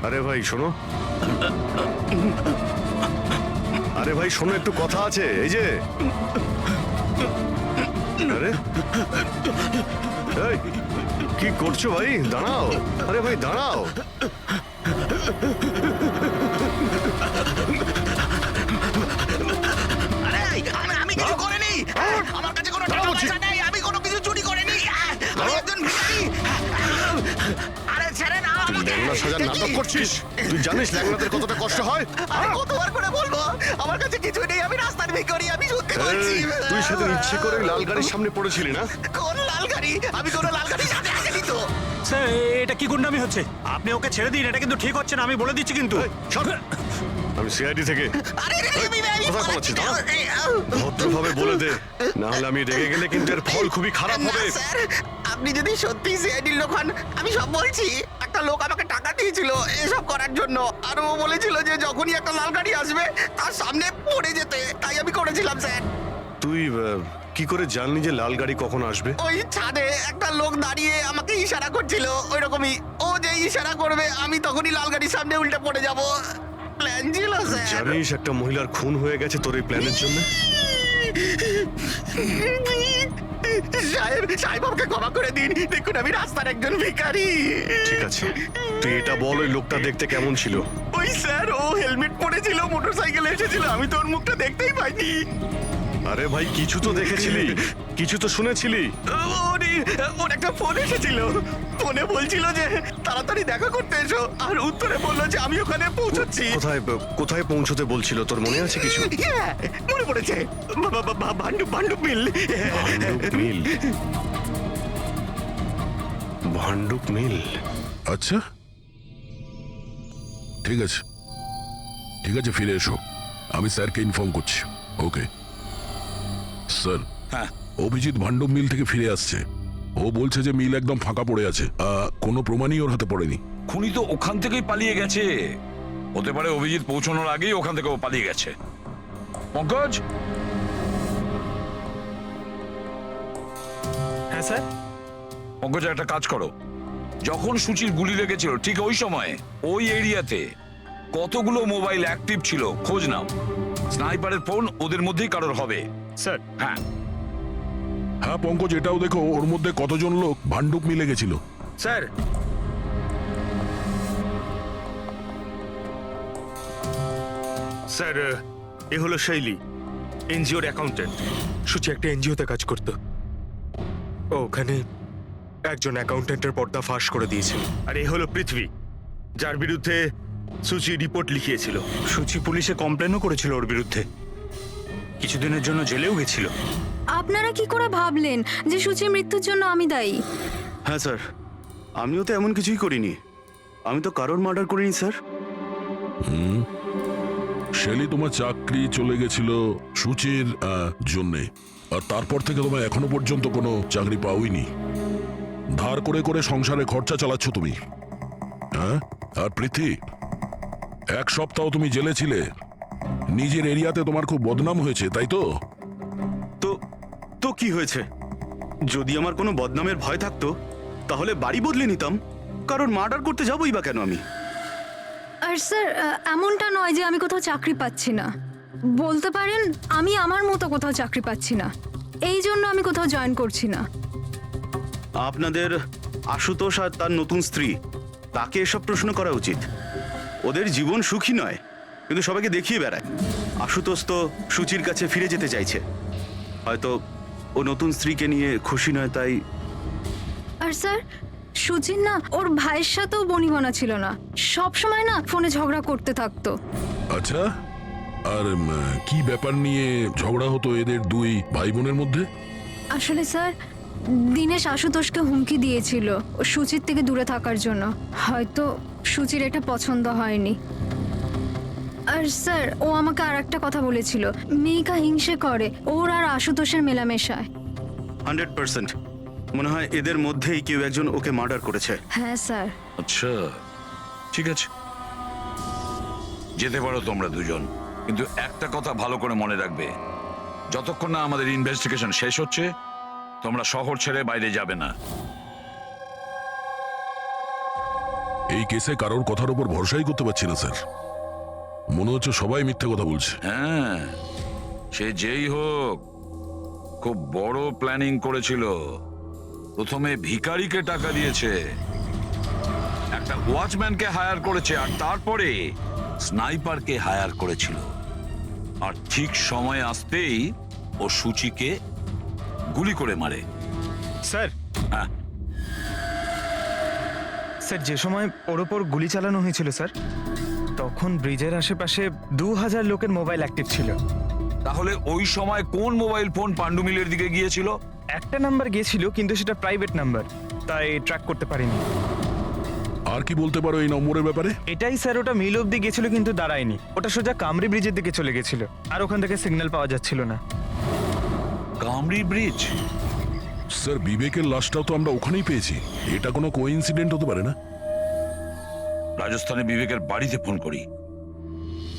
আরে ভাই শোনো, আরে ভাই শোনো, একটু কথা আছে। এই যে আরে এই, কি করছো ভাই? দাঁড়াও, আরে ভাই দাঁড়াও। আমি কিছু করিনি, আমার কাছে কোনো টাকা পয়সা নেই, আমি কোনো কিছু চুরি করিনি, আমি একজন ভিখারি। আরে ছেড়ে না আমাকে। ল্যাংড়া সাজার নাটক করছিস? তুই জানিস ল্যাংড়াদের কতটা কষ্ট হয়? আরে কতবার করে বলবো, আমার কাছে কিছু নেই, আমি রাস্তার ভিখারি, আমি সত্যি বলছি। এই, তুই সেদিন ইচ্ছে করে লাল গাড়ির সামনে পড়েছিলি না? কোন লাল গাড়ি? আমি কোনো লাল গাড়ির সাথে আসেনি তো। স্যার এটা কি গুন্ডামি হচ্ছে? আপনি ওকে ছেড়ে দিন, এটা কিন্তু ঠিক হচ্ছে না, আমি বলে দিচ্ছি কিন্তু। এই, সর। আমি সিআইডি থেকে। আরে আমি কোথায় পালাচ্ছিস? ভদ্রভাবে বলে দে, না হলে আমি রেগে গেলে কিন্তু এর ফল খুবই খারাপ না হবে। স্যার, আপনি যদি সত্যি সিআইডির লোক হন, আমি সব বলছি। একটা লোক আমাকে টাকা দিয়েছিল এসব করার জন্য, আর ও বলেছিল যে যখনই একটা লাল গাড়ি আসবে তার সামনে পড়ে যেতে, তাই আমি করেছিলাম স্যার। তুই কি করে জানলি যে লাল গাড়ি কখন আসবে? ওই ছাদে একটা লোক দাঁড়িয়ে আমাকে ইশারা করছিল, ওই রকমই। ও যে ইশারা করবে আমি তখনই লাল গাড়ির সামনে উল্টে পড়ে যাব। প্ল্যান ছিল স্যার। জানিস একটা মহিলার খুন হয়ে গেছে তোর এই প্ল্যানের জন্য? সাহেব আমাকে ক্ষমা করে দিন, দেখুন আমি রাস্তার একজন ভিখারি। ঠিক আছে, তুই এটা বল, ওই লোকটা দেখতে কেমন ছিল? ওই স্যার, ও হেলমেট পরেছিল, মোটরসাইকেলে এসেছিল, আমি তো ওর মুখটা দেখতেই পাইনি। আরে ভাই কিছু তো দেখেছিলি, কিছু তো শুনেছিলি। ওর একটা ফোন এসেছিল, ফোনে বলছিল যে তাড়াতাড়ি দেখা করতে এসো, আর উত্তরে বললো যে আমি ওখানে পৌঁছচ্ছি। কোথায় কোথায় পৌঁছতে বলছিল, তোর মনে আছে কিছু? হ্যাঁ, মনে পড়েছে, ভান্ডুপ মিল। ভান্ডুপ মিল, ভান্ডুপ মিল। আচ্ছা ঠিক আছে, ঠিক আছে, ফিরে এসো, আমি স্যারকে ইনফর্ম করছি। Okay sir. হ্যাঁ অভিজিৎ ভান্ডব মিল থেকে ফিরে আসছে। ও বলছে যে মিল একদম ফাঁকা পড়ে আছে, কোনো প্রমাণই ওর হাতে পড়েনি। খুনি তো ওখান থেকেই পালিয়ে গেছে। হতে পারে অভিজিৎ পৌঁছানোর আগেই ওখান থেকে ও পালিয়ে গেছে। পঙ্কজ। হ্যাঁ স্যার। পঙ্কজ একটা কাজ করো, যখন সুচির গুলি লেগেছিল ঠিক ওই সময়ে ওই এরিয়াতে কতগুলো মোবাইল অ্যাক্টিভ ছিল খোঁজ নাও। স্নাইপারের ফোন ওদের মধ্যেই কারোর হবে। স্যার হ্যাঁ হ্যাঁ পঙ্কজ, এটাও দেখো ওর মধ্যে কতজন লোক ভান্ডুপ মিলে গেছিল। স্যার স্যার এ হলো শৈলী, এনজিওর অ্যাকাউন্টেন্ট। সুচি একটা এনজিওতে কাজ করত, ও ওখানে একজন অ্যাকাউন্টেন্টের পর্দা ফাঁস করে দিয়েছিল। আর এ হলো পৃথ্বী, যার বিরুদ্ধে সুচি রিপোর্ট লিখিয়েছিল। সুচি পুলিশে কমপ্লেনও করেছিল ওর বিরুদ্ধে, কিছুদিনের জন্য জেলেও গেছিল। আপনারা কি করে ভাবলেন যে সুচির মৃত্যুর জন্য আমি দায়ী? হ্যাঁ স্যার, আমিও তো এমন কিছুই করিনি, আমি তো কারোর মার্ডার করিনি স্যার। শেলি তোমার চাকরি চলে গেছিল সুচির জন্যে, আর তারপর থেকে তোমার এখনো পর্যন্ত কোনো চাকরি পাওইনি। ধার করে করে সংসারে খরচা চালাচ্ছ তুমি। হ্যাঁ, আর পৃথ্বী, এক সপ্তাহ তুমি জেলে ছিলে, নিজের এরিয়াতে তোমার খুব বদনাম হয়েছে, তাই তো? তো তো কি হয়েছে? যদি আমার কোনো বদনামের ভয় থাকতো তাহলে বাড়ি বদলে নিতাম, কারণ মার্ডার করতে যাবোই বা কেন আমি? আর স্যার এমনটা নয় যে আমি কোথাও চাকরি পাচ্ছি না, বলতে পারেন আমি আমার মতো কোথাও চাকরি পাচ্ছি না, এই জন্য আমি কোথাও জয়েন করছি না। আপনাদের আশুতোষ আর তার নতুন স্ত্রী, তাকে এসব প্রশ্ন করা উচিত। ওদের জীবন সুখী নয়, কিন্তু সবাইকে দেখিয়ে বেড়ায়। আশুতোষ তো সুচির কাছে ফিরে যেতে চাইছে, হয়তো ও নতুন স্ত্রীকে নিয়ে খুশি নয়, তাই। আর স্যার সুচির না ওর ভাইয়ের সাথেও বনিবনা ছিল না, সব সময় না ফোনে ঝগড়া করতে থাকতো। আচ্ছা, আর কি ব্যাপার নিয়ে ঝগড়া হতো এদের দুই ভাই বোনের মধ্যে? আসলে স্যার দিনেশ আশুতোষকে হুমকি দিয়েছিল ও সুচির থেকে দূরে থাকার জন্য, হয়তো সুচির এটা পছন্দ হয়নি। আর স্যার ও আমাকে আর একটা কথা বলেছিল, মেয়েকা হিংসে করে ওর আর আশুতোষের মেলামেশায়। 100% মনে হয় এদের মধ্যেই কেউ একজন ওকে মার্ডার করেছে। হ্যাঁ স্যার। আচ্ছা ঠিক আছে, যেতে পারো তোমরা দুজন, কিন্তু একটা কথা ভালো করে মনে রাখবে, যতক্ষণ না আমাদের ইনভেস্টিগেশন শেষ হচ্ছে তোমরা শহর ছেড়ে বাইরে যাবে না। এই কেসে কারোর কথার উপর ভরসাই করতে পারছি না স্যার। মনে হচ্ছে সবাই মিথ্যে কথা বলছে। হ্যাঁ, সে যেই হোক খুব বড় প্ল্যানিং করেছিল। প্রথমে ভিখারিকে টাকা দিয়েছে, একটা ওয়াচম্যানকে হায়ার করেছে, আর তারপরে স্নাইপারকে হায়ার করেছিল। আর ঠিক সময় আসতেই ও সূচিকে গুলি করে মারে। স্যার, হ্যাঁ, স্যার যে সময় ওর ওপর গুলি চালানো হয়েছিল স্যার, তখন ব্রিজের আশেপাশে 2000 লোকের মোবাইল অ্যাক্টিভ ছিল। তাহলে ওই সময় কোন মোবাইল ফোন পাণ্ডু মিলের দিকে গিয়েছিল? একটা নাম্বার গিয়েছিল, কিন্তু সেটা প্রাইভেট নাম্বার, তাই ট্র্যাক করতে পারিনি। আর কি বলতে পারো এই নম্বরের ব্যাপারে? এটাই স্যার, ওটা মিল অব্দি গেছিল কিন্তু দাঁড়ায়নি। ওটা সোজা কামরি ব্রিজের দিকে চলে গেছিল, আর ওখান থেকে সিগন্যাল পাওয়া যাচ্ছিল না। কামরি ব্রিজ? স্যার বিবেকের লাশটাও তো আমরা ওখানেই পেয়েছি। এটা কোনো কোইন্সিডেন্ট হতে পারে না? রাজস্থানে বিবেকের বাড়িতে ফোন করি।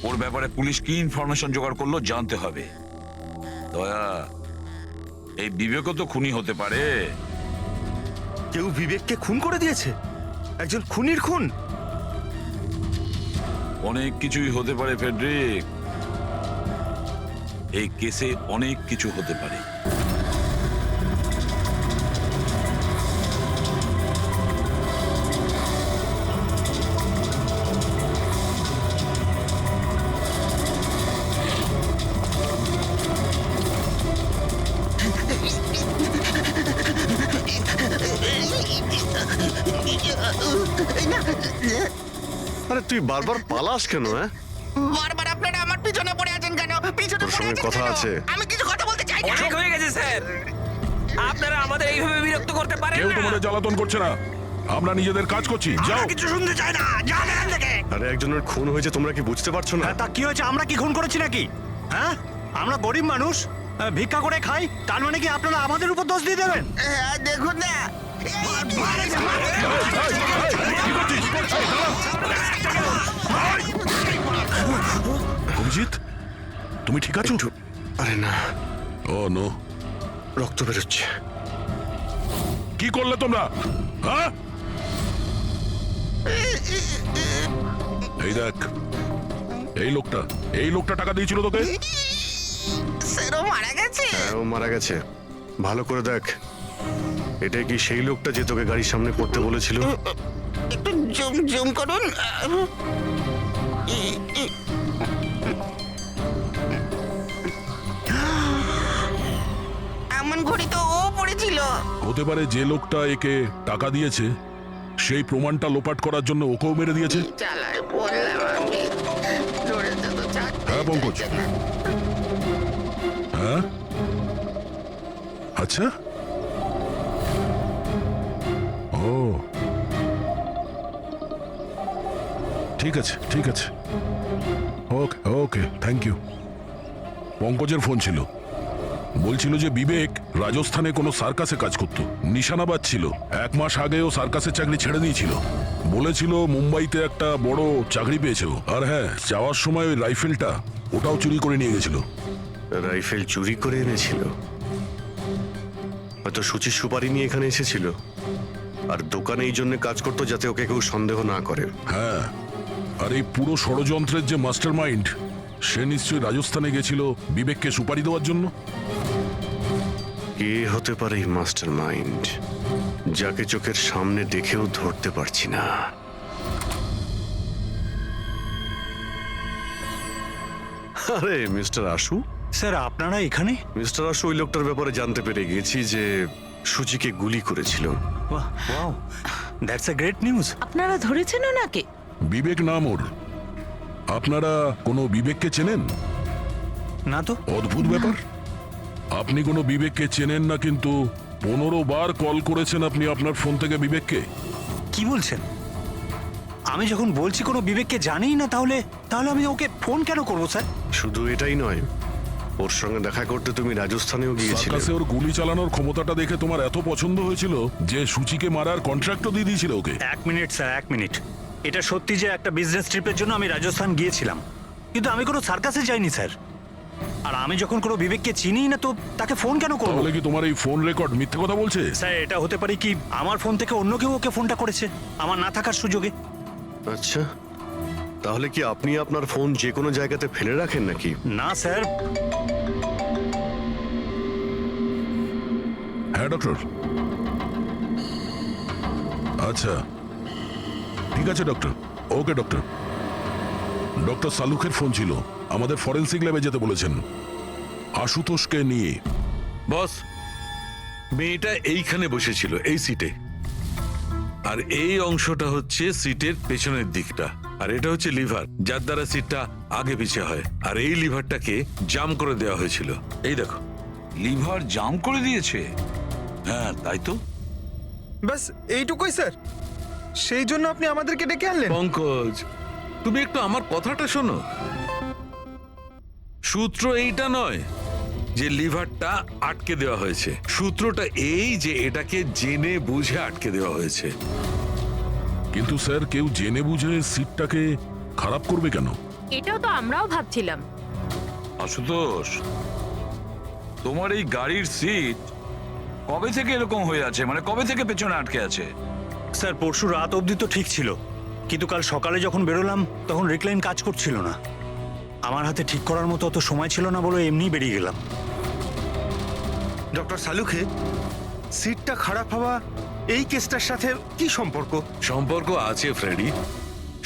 ওর ব্যাপারে পুলিশ কি ইনফরমেশন জোগাড় করলো জানতে হবে। দয়া, এই বিবেকও তো খুনি হতে পারে। কেউ বিবেককে খুন করে দিয়েছে? একজন খুনির খুন? অনেক কিছুই হতে পারে ফেডরিক, এই কেসে অনেক কিছু হতে পারে। আরে তুই বারবার পালাস কেন? হ্যাঁ, বারবার আপনারা আমার পিছনে পড়ে আছেন কেন? পিছনে তোর পড়ে সঙ্গে আছেন কথা কেন? আছে। আমি কিছু কথা বলতে চাই না। অনেক হয়ে গেছে স্যার, আপনারা আমাদের এইভাবে বিরক্ত করতে পারেন কেউ না। তোমাদের জ্বালাতন করছে না, আমরা নিজেদের কাজ করছি। যাও। কিছু শুনতে চাই না, যান এখান থেকে। আরে একজনের খুন হয়েছে, তোমরা কি বুঝতে পারছো না? তা কি হয়েছে? আমরা কি খুন করেছি নাকি? হ্যাঁ, আমরা গরিব মানুষ, ভিক্ষা করে খাই, তার মানে কি আপনারা আমাদের উপর দোষ দিয়ে দেবেন? হ্যাঁ, দেখুন না। অভিজিৎ, তুমি ঠিক আছো? আরে না, ও নো, রক্ত বেরোচ্ছে। কি করলে তোমরা? হ্যাঁ, এই দেখ, এই লোকটা টাকা দিয়েছিল তোকে। স্যারও মারা গেছে? হ্যাঁ, ও মারা গেছে। ভালো করে দেখ, এটাই কি সেই লোকটা যে তোকে গাড়ির সামনে পড়তে বলেছিল? একটু জুম জুম করুন। এমন ঘড়ি তো ও পড়েছিল। হতে পারে যে লোকটা একে টাকা দিয়েছে সেই প্রমাণটা লোপাট করার জন্য ওকেও মেরে দিয়েছে। চালায় বললাম আমি, ধরেছে তো চাকরি। হ্যাঁ পঙ্কজ, হ্যাঁ, আচ্ছা, ও ঠিক আছে, ঠিক আছে, ওকে ওকে, থ্যাংক ইউ। পঙ্কজের ফোন ছিল, বলছিল যে বিবেক রাজস্থানে কোনো সার্কাসে কাজ করত, নিশানাবাদ ছিল। 1 মাস আগে ও সার্কাসের চাকরি ছেড়ে দিয়েছিল। বলেছিল মুম্বাইতে একটা বড় চাকরি পেয়েছে ও। আর হ্যাঁ, যাওয়ার সময় ওই রাইফেলটা ওটাও চুরি করে নিয়ে গেছিল। রাইফেল চুরি করে এনেছিল? হয়তো সুচির সুপারি নিয়ে এখানে এসেছিল, আর দোকানে এই জন্য কাজ করতো যাতে ওকে কেউ সন্দেহ না করে। হ্যাঁ, আর এই পুরো ষড়যন্ত্রের যে মাস্টার মাইন্ড, সে নিশ্চয়ই রাজস্থানে গেছিল বিবেককে সুপারি দেওয়ার জন্য। কে হতে পারে এই মাস্টার মাইন্ড, যাকে চোখের সামনে দেখেও ধরতে পারছি না? আরে মিস্টার আশু। স্যার আপনারা এখানে? মিস্টার আশু, ওই লোকটার ব্যাপারে জানতে পেরে গেছি যে সুচিকে গুলি করেছিল। Wow, that's a great news. আপনারা ধরেছেন ওনাকে? বিবেক নাম ওর। আপনারা কোনো বিবেককে চেনেন? না তো। অদ্ভুত ব্যাপার, আপনি কোনো বিবেককে চেনেন না, কিন্তু 15 বার কল করেছেন আপনি আপনার ফোন থেকে বিবেককে। কি বলছেন? আমি যখন বলছি কোনো বিবেককে জানিই না, তাহলে তাহলে আমি ওকে ফোন কেন করবো স্যার? শুধু এটাই নয়, ওর সঙ্গে দেখা করতে তুমি রাজস্থানেও গিয়েছিলে। সার্কাসে ওর গুলি চালানোর ক্ষমতাটা দেখে তোমার এত পছন্দ হয়েছিল যে সুচিকে মারার কন্ট্রাক্টও দিয়ে দিয়েছিল ওকে। 1 মিনিট স্যার, 1 মিনিট। এটা সত্যি যে একটা বিজনেস ট্রিপের জন্য আমি রাজস্থান গিয়েছিলাম, কিন্তু আমি কোনো সার্কাসে যাইনি স্যার। আর আমি যখন কোনো বিবেককে চিনি না, তো তাকে ফোন কেন করবো? তাহলে কি তোমার এই ফোন রেকর্ড মিথ্যে কথা বলছে? স্যার এটা হতে পারে কি আমার ফোন থেকে অন্য কেউ ওকে ফোনটা করেছে আমার না থাকার সুযোগে। আচ্ছা, তাহলে কি আপনি আপনার ফোন যে কোনো জায়গাতে ফেলে রাখেন নাকি? না স্যার, হ্যাঁ ডক্টর। আচ্ছা ঠিক আছে ডক্টর। ওকে ডক্টর। ডক্টর সালুখের ফোন ছিল, আমাদের ফরেন্সিক ল্যাবে যেতে বলেছেন আশুতোষকে নিয়ে। বস, মেয়েটা এইখানে বসেছিল এই সিটে, আর এই অংশটা হচ্ছে সিটের পেছনের দিকটা, আর এটা হচ্ছে লিভার যার দ্বারা সিটটা আগে পিছিয়ে হয়, আর এই লিভারটাকে জাম করে দেওয়া হয়েছিল। এই দেখো। লিভার জাম করে দিয়েছে? হ্যাঁ তাই তো। বাস এইটুকুই স্যার, সেই জন্য আপনি আমাদেরকে ডেকে আনলেন? পঙ্কজ, তুমি একটু আমার কথাটা শোনো। সূত্র এইটা নয় যে লিভারটা আটকে দেওয়া হয়েছে, সূত্রটা এই যে এটাকে জেনে বুঝে আটকে দেওয়া হয়েছে। কিন্তু স্যার কেউ জেনে বুঝে সিটটাকে খারাপ করবে কেন? এটাও তো আমরাও ভাবছিলাম। আশুতোষ, তোমার এই গাড়ির সিট কবে থেকে এরকম হয়ে আছে? মানে কবে থেকে পেছনে আটকে আছে? স্যার পরশু রাত অবধি তো ঠিক ছিল, কিন্তু কাল সকালে যখন বেরোলাম তখন রিক্লাইন কাজ করছিল না। আমার হাতে ঠিক করার মতো অত সময় ছিল না বলে এমনি বেরিয়ে গেলাম। ডক্টর সালুখে, সিটটা খারাপ হওয়া এই কেসটার সাথে কি সম্পর্ক? সম্পর্ক আছে ফ্রেডি।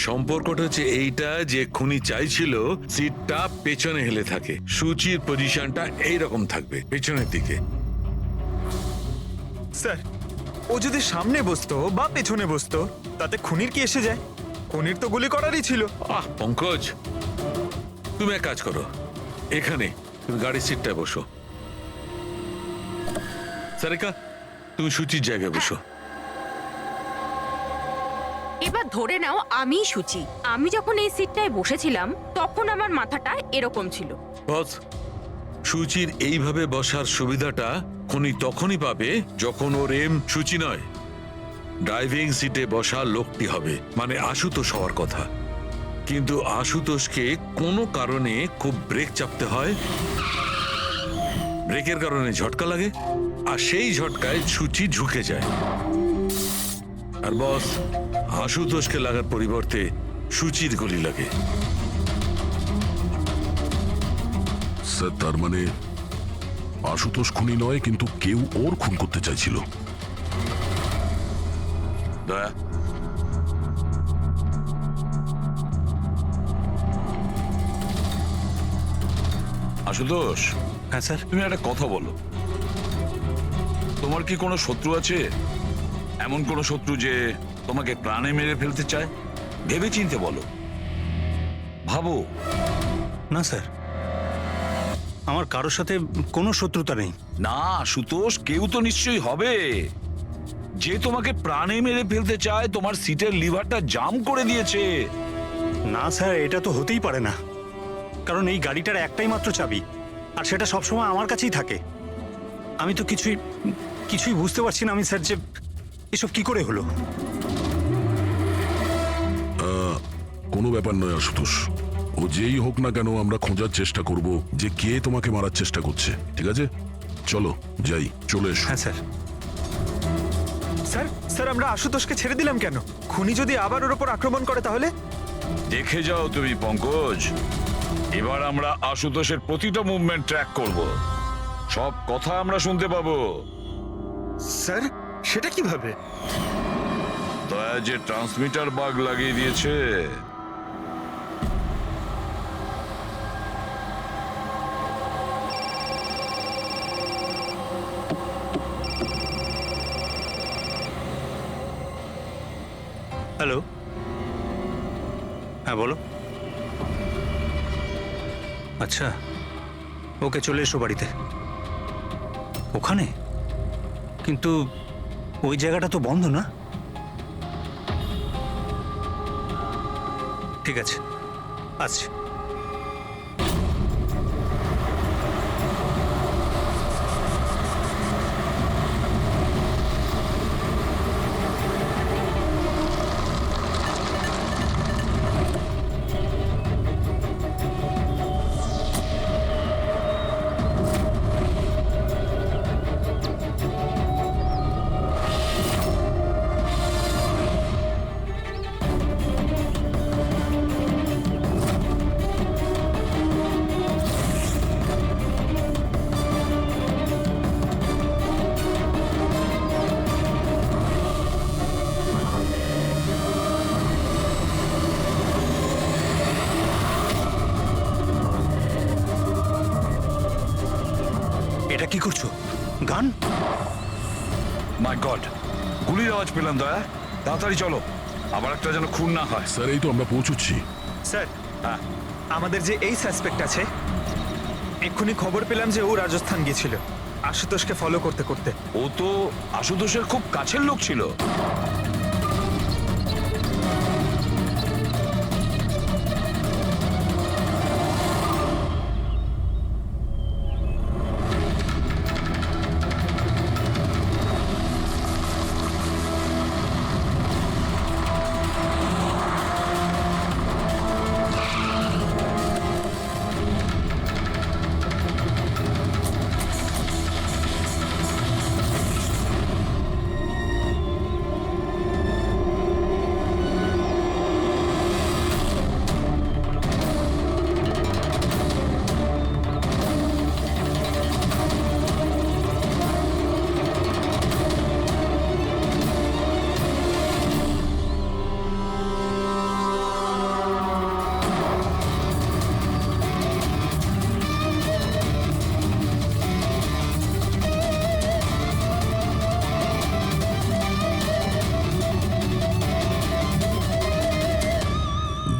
সম্পর্কটা হচ্ছে এইটা যে খুনি চাইছিল সিটটা পেছনে হেলে থাকে, সূচির পজিশনটা এইরকম থাকবে পেছনের দিকে। স্যার, ও যদি সামনে বসতো বা পেছনে বসতো তাতে খুনির কি এসে যায়? খুনির তো গুলি করারই ছিল। পঙ্কজ, তুমি এক কাজ করো, এখানে তুমি গাড়ির সিটটায় বসো। সারিকা, তুমি সূচির জায়গায় বসো। এবার ধরে নাও আমি সুচি, আমি যখন এই সিটটায় বসেছিলাম তখন আমার মাথাটা এরকম ছিল। বস, সূচির এইভাবে বসার সুবিধাটা খুনি তখনই পাবে যখন ওর এম সূচি নয়, ড্রাইভিং সিটে বসা লোকটি হবে, মানে আশুতোষ হওয়ার কথা। কিন্তু আশুতোষকে কোনো কারণে খুব ব্রেক চাপতে হয়, ব্রেকের কারণে ঝটকা লাগে, আর সেই ঝটকায় সূচি ঝুঁকে যায়। আর বস, আশুতোষকে লাগার পরিবর্তে সূচির গুলি লাগে। স্যার তার মানে আশুতোষ খুনি নয়, কিন্তু কেউ ওর খুন করতে চাইছিল। দয়া, আশুতোষ, হ্যাঁ স্যার। তুমি একটা কথা বলো, তোমার কি কোনো শত্রু আছে? এমন কোনো শত্রু যে তোমাকে প্রাণে মেরে ফেলতে চায়? ভেবে চিনতে বলো, ভাবো। না স্যার, আমার কারোর সাথে কোনো শত্রুতা নেই। না আশুতোষ, কেউ তো নিশ্চয়ই হবে যে তোমাকে প্রাণে মেরে ফেলতে চায়, তোমার সিটের লিভারটা জাম করে দিয়েছে। না স্যার, এটা তো হতেই পারে না, কারণ এই গাড়িটার একটাই মাত্র চাবি, আর সেটা সবসময় আমার কাছেই থাকে। আমি তো কিছুই বুঝতে পারছি না আমি স্যার, যে এসব কি করে হলো। কোনো ব্যাপার নয় আশুতোষ, ও যেই হোক না কেন আমরা খোঁজার চেষ্টা করব যে কে তোমাকে মারার চেষ্টা করছে। ঠিক আছে, চলো যাই, চলে এসো। হ্যাঁ স্যার। স্যার স্যার, আমরা আশুতোষকে ছেড়ে দিলাম কেন? খুনি যদি আবার ওর উপর আক্রমণ করে তাহলে? দেখে যাও তুমি পঙ্কজ, এবার আমরা আশুতোষের প্রতিটা মুভমেন্ট ট্র্যাক করব, সব কথা আমরা শুনতে পাবো। স্যার, সেটা কিভাবে? দয়া যে ট্রান্সমিটার বাগ লাগিয়ে দিয়েছে। হ্যালো, হ্যাঁ বলো। আচ্ছা, ওকে চলে এসো বাড়িতে। ওখানে? কিন্তু ওই জায়গাটা তো বন্ধ না? ঠিক আছে, আসছি। এটা কি করছো? গান? মাই গড, গুলির আওয়াজ পেলাম দয়া। তাড়াতাড়ি চলো, আবার একটা যেন খুন না হয়। স্যার এই তো আমরা পৌঁছচ্ছি। স্যার হ্যাঁ, আমাদের যে এই সাসপেক্ট আছে, এক্ষুনি খবর পেলাম যে ও রাজস্থান গিয়েছিল আশুতোষকে ফলো করতে করতে। ও তো আশুতোষের খুব কাছের লোক ছিল।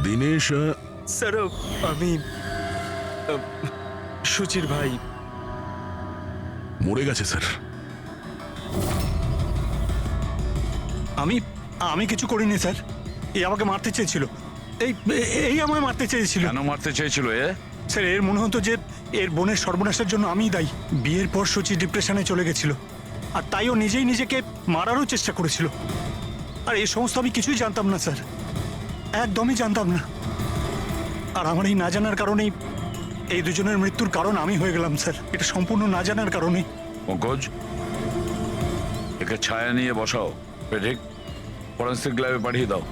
দিনেশ স্যার আমি সুচির ভাই। মরে গেছে স্যার। আমি আমি কিছু করিনি স্যার। এই আমাকে মারতে চেয়েছিল। এই এই আমায় মারতে চেয়েছিল। কেন মারতে চেয়েছিল এ? স্যার এর মনে হতো যে এর বোনের সর্বনাশের জন্য আমিই দায়ী। বিয়ের পর সুচি ডিপ্রেশনে চলে গেছিল, আর তাই ও নিজেই নিজেকে মারারও চেষ্টা করেছিল। আর এই সমস্ত আমি কিছুই জানতাম না স্যার, একদমই জানতাম না। আর আমার এই না জানার কারণেই এই দুজনের মৃত্যুর কারণ আমি হয়ে গেলাম স্যার। এটা সম্পূর্ণ না জানার কারণে। পঙ্কজ, একে ছায়া নিয়ে বসাও, পেডিক ফরেন্সিক ল্যাবে পাঠিয়ে দাও।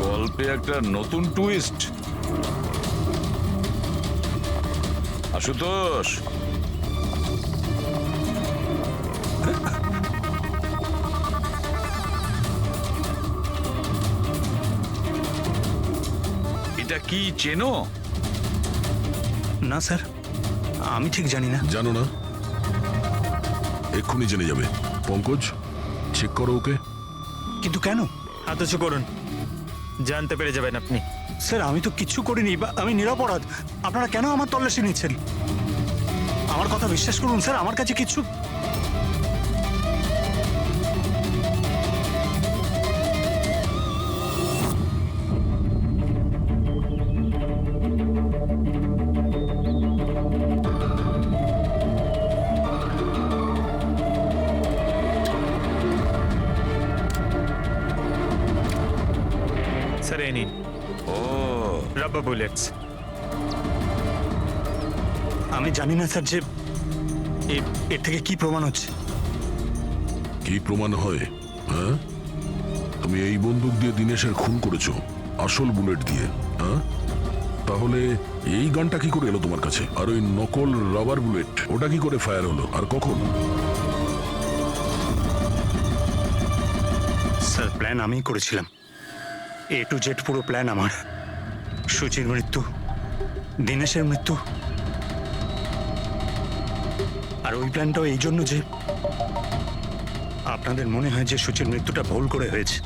গল্পে একটা নতুন টুইস্ট। আশুতোষ, এটা কি চেনো? না স্যার, আমি ঠিক জানি না। জানো না? এক্ষুনি জেনে যাবে। পঙ্কজ, চেক করো ওকে। কিন্তু কেন? হাত উঁচু করুন, জানতে পেরে যাবেন আপনি। স্যার আমি তো কিচ্ছু করিনি, বা আমি নিরপরাধ। আপনারা কেন আমার তল্লাশি নিচ্ছেন? আমার কথা বিশ্বাস করুন স্যার, আমার কাছে কিছু। স্যার এই নিন ও, রাবার বুলেটস। আমি জানি না স্যার যে এর থেকে কি প্রমাণ হচ্ছে। কি প্রমাণ হয়? হ্যাঁ, তুমি এই বন্দুক দিয়ে দিনেশের খুন করেছো, আসল বুলেট দিয়ে। হ্যাঁ, তাহলে এই গানটা কি করে এলো তোমার কাছে? আর ওই নকল রাবার বুলেট, ওটা কি করে ফায়ার হলো আর কখন? স্যার প্ল্যান আমিই করেছিলাম। A to Z পুরো প্ল্যান আমার। সুচির মৃত্যু, দিনেশের মৃত্যু, আর ওই প্ল্যানটাও এই জন্য যে আপনাদের মনে হয় যে সুচির মৃত্যুটা ভুল করে হয়েছে,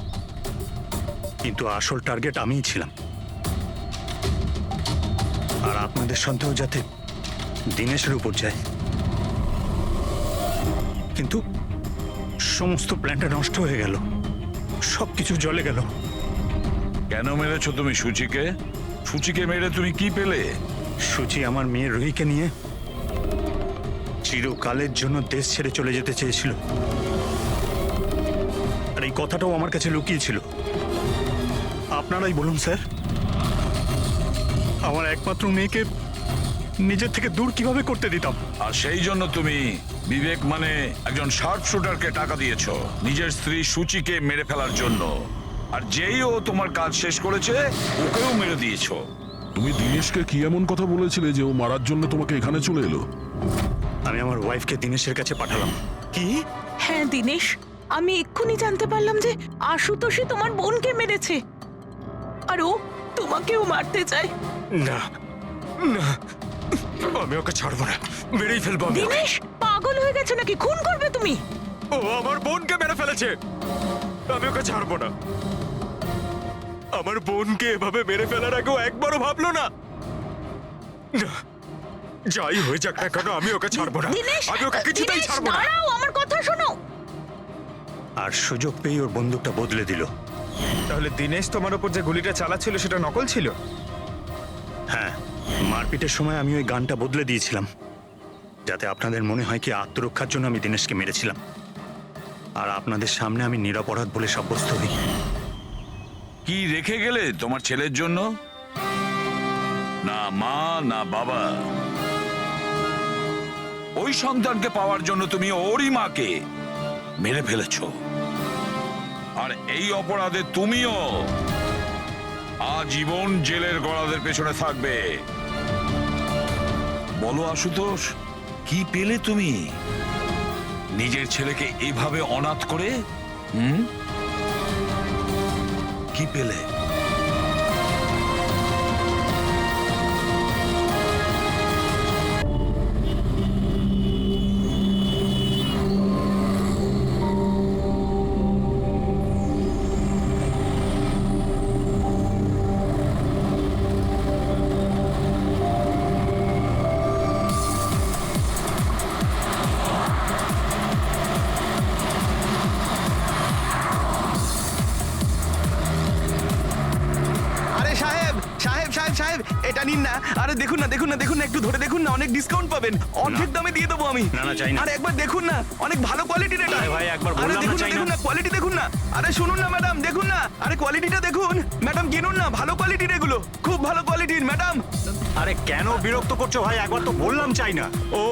কিন্তু আসল টার্গেট আমিই ছিলাম। আর আপনাদের সন্দেহ যাতে দিনেশের উপর যায়। কিন্তু সমস্ত প্ল্যানটা নষ্ট হয়ে গেল, সবকিছু জ্বলে গেল। কেন মেরেছো তুমি সুচিকে? সুচিকে মেরে তুমি কি পেলে? সুচি আমার মেয়ে রুহিকে নিয়ে চিরকালের জন্য দেশ ছেড়ে চলে যেতে চেয়েছিল, আর এই কথাটাও আমার কাছে লুকিয়েছিল। আপনারাই বলুন স্যার, আমার একমাত্র মেয়েকে নিজের থেকে দূর কিভাবে করতে দিতাম? আর সেই জন্য তুমি বিবেক মানে একজন শার্প শুটারকে টাকা দিয়েছো নিজের স্ত্রী সূচিকে মেরে ফেলার জন্য, আর যেই ও তোমার কাজ শেষ করেছে ওকেও মেরে দিয়েছো। তুমি দিনেশকে কি এমন কথা বলেছিলে যে ও মারার জন্য তোমাকে এখানে চলে এলো? আমি আমার ওয়াইফকে দিনেশের কাছে পাঠালাম। কি? হ্যাঁ দিনেশ, আমি এক্ষুনি জানতে পারলাম যে আশুতোষই তোমার বোনকে মেরেছে, আর ও তোমাকেও মারতে চায়। না না, আমি ওকে ছাড়বো না, মেরেই ফেলবো আমি ওকে। দিনেশ, পাগল হয়ে গেছো নাকি? খুন করবে তুমি? ও আমার বোনকে মেরে ফেলেছে, আমি ওকে ছাড়বো না। আমার বোনকে এভাবে মেরে ফেলার আগেও একবারও ভাবলো না। না, যাই হয়ে যাক না কেন আমি ওকে ছাড়বো না, দিনেশ, আমি ওকে কিছুতেই দিনেশ, ছাড়বো না। দাঁড়াও, আমার কথা শোনো। আর সুযোগ পেয়ে ওর বন্দুকটা বদলে দিল। তাহলে দিনেশ তোমার উপর যে গুলিটা চালাচ্ছিল সেটা নকল ছিল? হ্যাঁ, মারপিটের সময় আমি ওই গানটা বদলে দিয়েছিলাম, যাতে আপনাদের মনে হয় কি আত্মরক্ষার জন্য আমি দিনেশকে মেরেছিলাম, আর আপনাদের সামনে আমি নিরপরাধ বলে সাব্যস্ত হই। কি রেখে গেলে তোমার ছেলের জন্য? না মা না বাবা। ওই সন্তানকে পাওয়ার জন্য তুমি ওরই মাকে মেরে ফেলেছো, আর এই অপরাধে তুমিও আজীবন জেলের গড়াদের পেছনে থাকবে। বলো আশুতোষ, কি পেলে তুমি নিজের ছেলেকে এভাবে অনাথ করে? কি পেলে? আরে সাহেব সাহেব সাহেব সাহেব, এটা নিন না। আরে দেখুন না দেখুন না দেখুন না, একটু ধরে দেখুন না, অনেক ডিসকাউন্ট পাবেন, অর্ধেক দামে দিয়ে দেবো আমি। না, না, চাই না। আরে একবার দেখুন না, অনেক ভালো কোয়ালিটির এটা। আরে ভাই, একবার আরে বললাম না, দেখুন চাই না। দেখুন না, কোয়ালিটি দেখুন না। আরে শুনুন না ম্যাডাম, দেখুন না, আরে কোয়ালিটিটা দেখুন ম্যাডাম, কিনুন না, ভালো কোয়ালিটির এগুলো, খুব ভালো কোয়ালিটির ম্যাডাম। আরে কেন বিরক্ত করছো ভাই? একবার তো বললাম চাই না। ও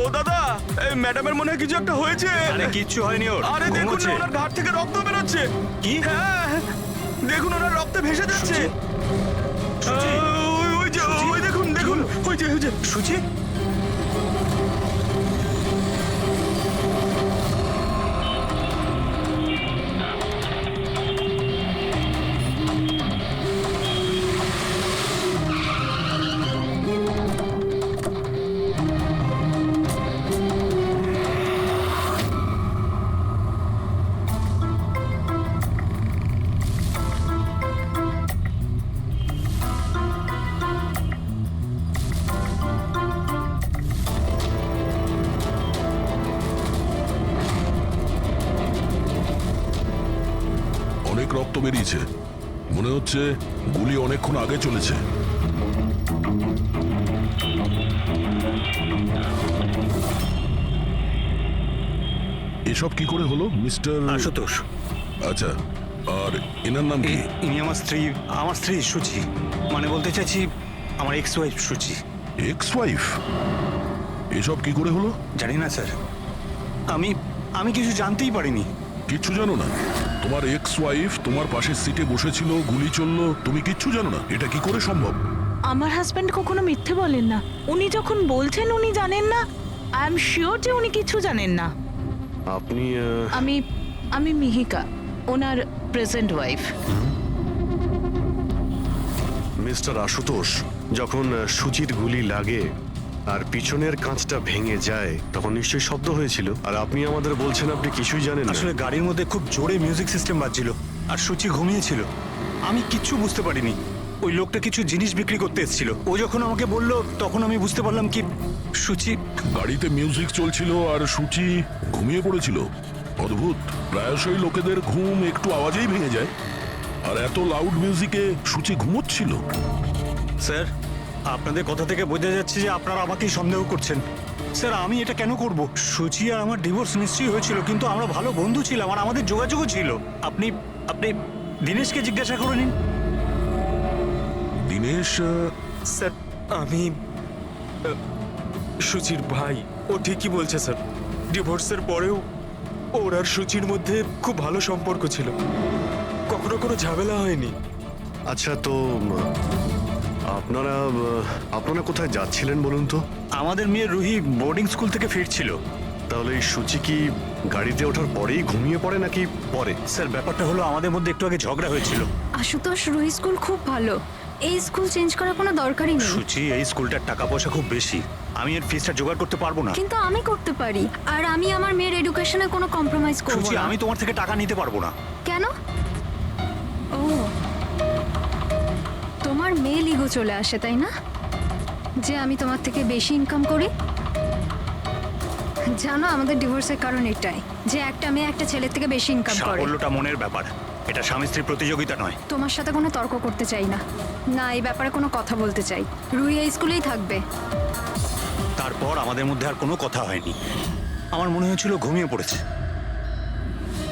ও দাদা, এই ম্যাডামের মনে হয় কিছু একটা হয়েছে। আরে কিচ্ছু হয়নি ওর। আরে দেখুন না, ঘুমোচ্ছে। ওনার ঘাট থেকে রক্ত বেরোচ্ছে। কি? হ্যাঁ, দেখুন ওনার রক্তে ভেসে যাচ্ছে। সুচি? ওই যে, সুচি? ওই দেখুন দেখুন, ওই যে সুচি? অনেক রক্ত বেরিয়েছে, মনে হচ্ছে গুলি অনেকক্ষণ আগে চলেছে। এসব কি করে হলো মিস্টার আশুতোষ। আচ্ছা, আর এনার নাম কি? ইনি আমার স্ত্রী সুচি, মানে বলতে চাইছি আমার ex wife Suchi. Ex wife? এসব কি করে হলো? জানি না স্যার, আমি কিছু জানতেই পারিনি। কিচ্ছু জানো না? তোমার এক্স ওয়াইফ তোমার পাশের সিটে বসেছিল, গুলি চললো, তুমি কিচ্ছু জানো না? এটা কি করে সম্ভব? আমার হাজবেন্ড কখনো মিথ্যে বলেন না। উনি যখন বলছেন উনি জানেন না, আই এম শিওর যে উনি কিছু জানেন না। আপনি আমি মিহিকা, ওনার প্রেজেন্ট ওয়াইফ। মিস্টার আশুতোষ, যখন সুচির গুলি লাগে আর পিছনের কাঁচটা ভেঙে যায় তখন নিশ্চয়ই শব্দ হয়েছিল, আর আপনি আমাদের বলছেন আপনি কিছুই জানেন না। আসলে গাড়ির মধ্যে খুব জোরে মিউজিক সিস্টেম বাজছিল আর সুচি ঘুমিয়েছিল। আমি কিচ্ছু বুঝতে পারিনি। ওই লোকটা কিছু জিনিস বিক্রি করতে এসেছিল। ও যখন আমাকে বললো তখন আমি বুঝতে পারলাম কি সুচি। গাড়িতে মিউজিক চলছিল আর সুচি ঘুমিয়ে পড়েছিল। অদ্ভুত, প্রায়শই লোকেদের ঘুম একটু আওয়াজেই ভেঙে যায়, আর এত লাউড মিউজিকে সুচি ঘুমোচ্ছিল। স্যার, আপনাদের কথা থেকে বোঝা যাচ্ছে যে আপনারা আমাকেই সন্দেহ করছেন। স্যার, আমি এটা কেন করব? সুচি আর আমার ডিভোর্স নিশ্চয়ই হয়েছিল, কিন্তু আমরা ভালো বন্ধু ছিলাম আর আমাদের যোগাযোগও ছিল। আপনি দিনেশকে জিজ্ঞাসা করে নিন। দিনেশ? স্যার, আমি সুচির ভাই। ও ঠিকই বলছে স্যার, ডিভোর্সের পরেও ওর আর সুচির মধ্যে খুব ভালো সম্পর্ক ছিল, কখনো কোনো ঝামেলা হয়নি। আচ্ছা, তো আপনারা আপনারা কোথায় যাচ্ছিলেন বলুন তো? আমাদের মেয়ে রুহি বোর্ডিং স্কুল থেকে ফিরছিল। তাহলে এই সূচি কি গাড়িতে ওঠার পরেই ঘুমিয়ে পড়ে নাকি পরে? স্যার, ব্যাপারটা হলো আমাদের মধ্যে একটু আগে ঝগড়া হয়েছিল। আশুতোষ, রুহি স্কুল খুব ভালো, এই স্কুল চেঞ্জ করার কোনো দরকারই নেই। সুচি, এই স্কুলটার টাকা পয়সা খুব বেশি, আমি এর ফিসটা জোগাড় করতে পারবো না। কিন্তু আমি করতে পারি, আর আমি আমার মেয়ের এডুকেশনে কোনো কম্প্রোমাইজ করব সুচি, না। আমি তোমার থেকে টাকা নিতে পারবো না। কেন? ও, তোমার মেয়ে লিগো চলে আসে, তাই না? যে আমি তোমার থেকে বেশি ইনকাম করি। জানো, আমাদের ডিভোর্সের কারণ এটাই, যে একটা মেয়ে একটা ছেলের থেকে বেশি ইনকাম করে। সাফল্যটা মনের ব্যাপার, এটা স্বামী স্ত্রীর প্রতিযোগিতা নয়। তোমার সাথে কোনো তর্ক করতে চাই না, না এই ব্যাপারে কোনো কথা বলতে চাই। রুহি এই স্কুলেই থাকবে। তারপর আমাদের মধ্যে আর কোনো কথা হয়নি। আমার মনে হয়েছিল ঘুমিয়ে পড়েছে।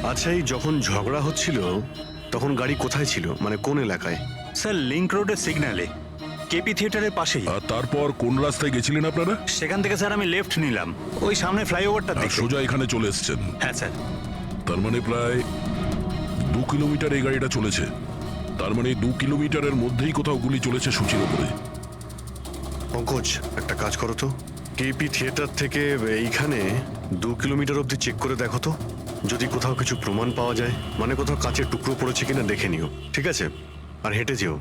আচ্ছা, এই যখন ঝগড়া হচ্ছিল তখন গাড়ি কোথায় ছিল, মানে কোন এলাকায়? স্যার, লিংক রোডের সিগন্যালে, কেপি থিয়েটারের পাশেই। আর তারপর কোন রাস্তায় গেছিলেন আপনারা? সেখান থেকে স্যার আমি লেফট নিলাম, ওই সামনে ফ্লাইওভারটা আর দেখে। সোজা এখানে চলে এসেছেন? হ্যাঁ স্যার। তার মানে প্রায় 2 কিলোমিটার এই গাড়িটা চলেছে। তার মানে 2 কিলোমিটারের মধ্যেই কোথাও গুলি চলেছে সুচির উপরে। পঙ্কজ, একটা কাজ করো তো, কেপি থিয়েটার থেকে এইখানে 2 কিলোমিটার অবধি চেক করে দেখো তো, যদি কোথাও কিছু প্রমাণ পাওয়া যায়, মানে কোথাও কাচের টুকরো পড়েছে কিনা দেখে নিও, ঠিক আছে? আর হেঁটে যেও।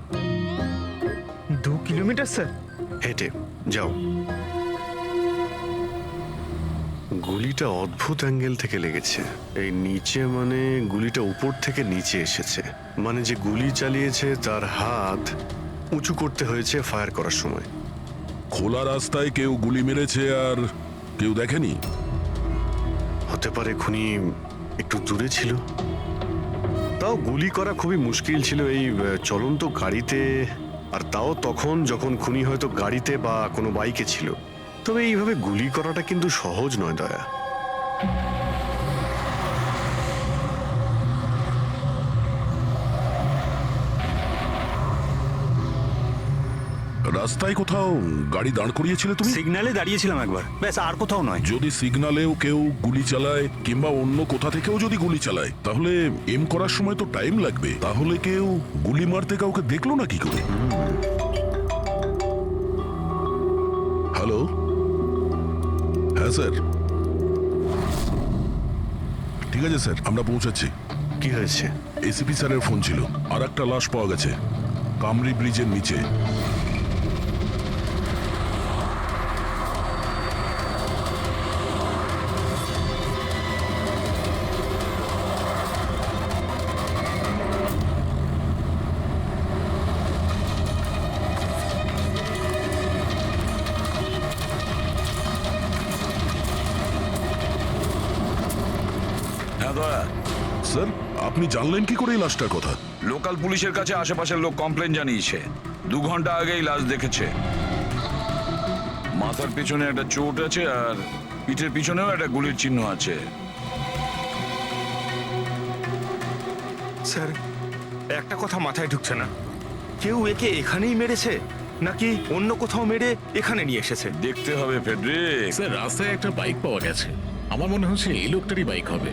2 কিলোমিটার স্যার? হেঁটে যাও। গুলিটা অদ্ভুত অ্যাঙ্গেল থেকে লেগেছে, এই নিচে, মানে গুলিটা উপর থেকে নিচে এসেছে, মানে যে গুলি চালিয়েছে তার হাত উঁচু করতে হয়েছে ফায়ার করার সময়। খোলা রাস্তায় কেউ গুলি মেরেছে আর কেউ দেখেনি? হতে পারে খুনি একটু দূরে ছিল, তাও গুলি করা খুবই মুশকিল ছিল এই চলন্ত গাড়িতে, আর তাও তখন যখন খুনি হয়তো গাড়িতে বা কোনো বাইকে ছিল। তবে এইভাবে গুলি করাটা কিন্তু সহজ নয় দয়া। রাস্তায় কোথাও গাড়ি দাঁড় করিয়েছিলে তুমি? সিগন্যালে দাঁড়িয়েছিলাম একবার, ব্যাস, আর কোথাও নয়। যদি সিগন্যালেও কেউ গুলি চালায় কিংবা অন্য কোথা থেকেও যদি গুলি চালায়, তাহলে এম করার সময় তো টাইম লাগবে। তাহলে কেউ গুলি মারতে কাউকে দেখলো না কি করে? হ্যালো, হ্যাঁ স্যার, ঠিক আছে স্যার, আমরা পৌঁছাচ্ছি। কি হয়েছে? এসিপি স্যারের ফোন ছিল, আর একটা লাশ পাওয়া গেছে কামরি ব্রিজের নিচে। হ্যাঁ দয়া, স্যার, আপনি জানলেন কি করে এই লাশটার কথা? লোকাল পুলিশের কাছে আশেপাশের লোক কমপ্লেন জানিয়েছে। 2 ঘন্টা আগেই লাশ দেখেছে। মাথার পিছনে একটা চোট আছে আর পিঠের পিছনেও একটা গুলির চিহ্ন আছে। স্যার, একটা কথা মাথায় ঢুকছে না, কেউ একে এখানেই মেরেছে নাকি অন্য কোথাও মেরে এখানে নিয়ে এসেছে? দেখতে হবে ফেডরিক। স্যার, রাস্তায় একটা বাইক পাওয়া গেছে, আমার মনে হচ্ছে এই লোকটারই বাইক হবে।